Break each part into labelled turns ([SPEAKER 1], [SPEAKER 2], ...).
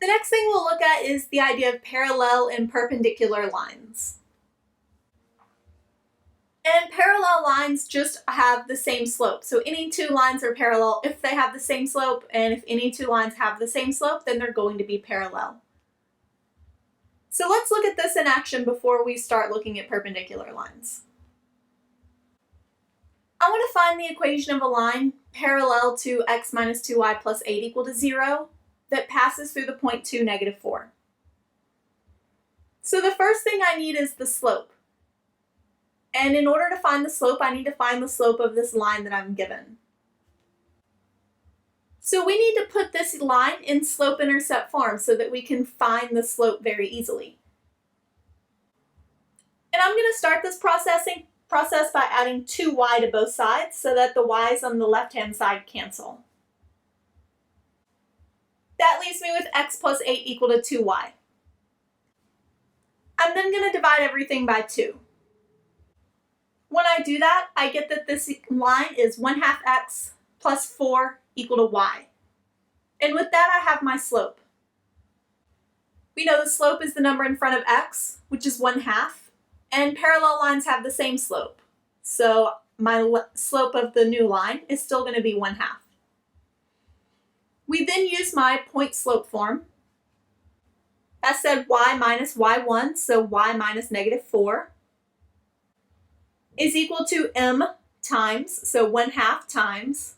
[SPEAKER 1] next thing we'll look at is the idea of parallel and perpendicular lines. And parallel lines just have the same slope. So any two lines are parallel if they have the same slope, and if any two lines have the same slope, then they're going to be parallel. So let's look at this in action before we start looking at perpendicular lines. I want to find the equation of a line parallel to x minus 2y plus 8 equal to 0 that passes through the point 2, negative 4. So the first thing I need is the slope. And in order to find the slope, I need to find the slope of this line that I'm given. So we need to put this line in slope-intercept form so that we can find the slope very easily. And I'm going to start this process by adding 2y to both sides so that the y's on the left-hand side cancel. That leaves me with x plus 8 equal to 2y. I'm then going to divide everything by 2. When I do that, I get that this line is 1/2 x plus 4 equal to y. And with that, I have my slope. We know the slope is the number in front of x, which is 1/2, and parallel lines have the same slope. So my slope of the new line is still going to be 1/2. We then use my point slope form. I said y minus y1, so y minus negative 4 is equal to m times, so 1/2 times,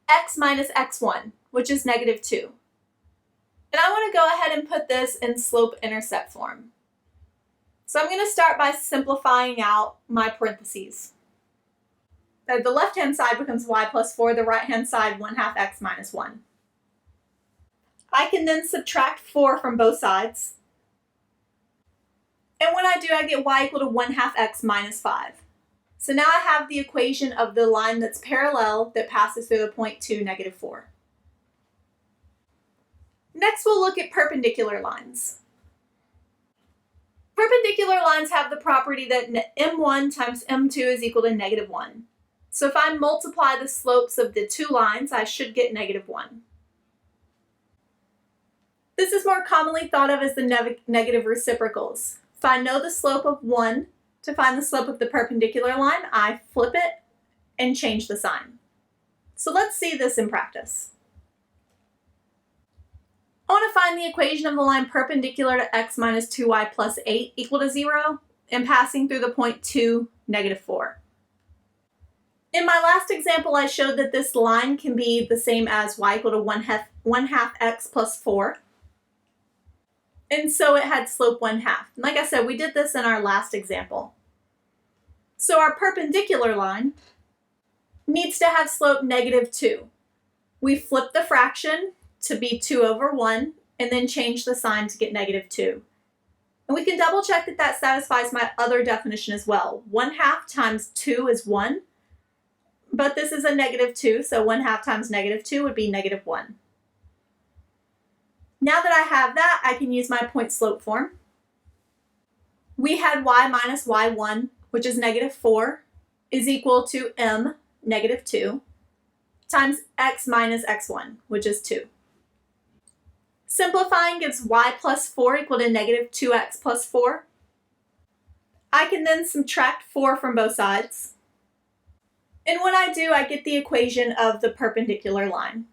[SPEAKER 1] x minus x1, which is negative 2. And I want to go ahead and put this in slope-intercept form. So I'm going to start by simplifying out my parentheses. So the left-hand side becomes y plus 4, the right-hand side 1/2 x minus 1. I can then subtract 4 from both sides. And when I do, I get y equal to 1/2 x minus 5. So now I have the equation of the line that's parallel that passes through the point 2, negative 4. Next, we'll look at perpendicular lines. Perpendicular lines have the property that m1 times m2 is equal to negative 1. So if I multiply the slopes of the two lines, I should get negative 1. This is more commonly thought of as the negative reciprocals. If I know the slope of 1, to find the slope of the perpendicular line, I flip it and change the sign. So let's see this in practice. I want to find the equation of the line perpendicular to x minus 2y plus 8 equal to 0 and passing through the point 2, negative 4. In my last example, I showed that this line can be the same as y equal to 1/2 x plus 4. And so it had slope 1/2. Like I said, we did this in our last example. So our perpendicular line needs to have slope negative 2. We flip the fraction to be 2 over 1 and then change the sign to get negative 2. And we can double check that that satisfies my other definition as well. 1/2 times 2 is 1, but this is a negative 2, so 1/2 times negative 2 would be negative 1. Now that I have that, I can use my point slope form. We had y minus y1, which is negative 4, is equal to m, negative 2, times x minus x1, which is 2. Simplifying gives y plus 4 equal to negative 2x plus 4. I can then subtract 4 from both sides. And when I do, I get the equation of the perpendicular line.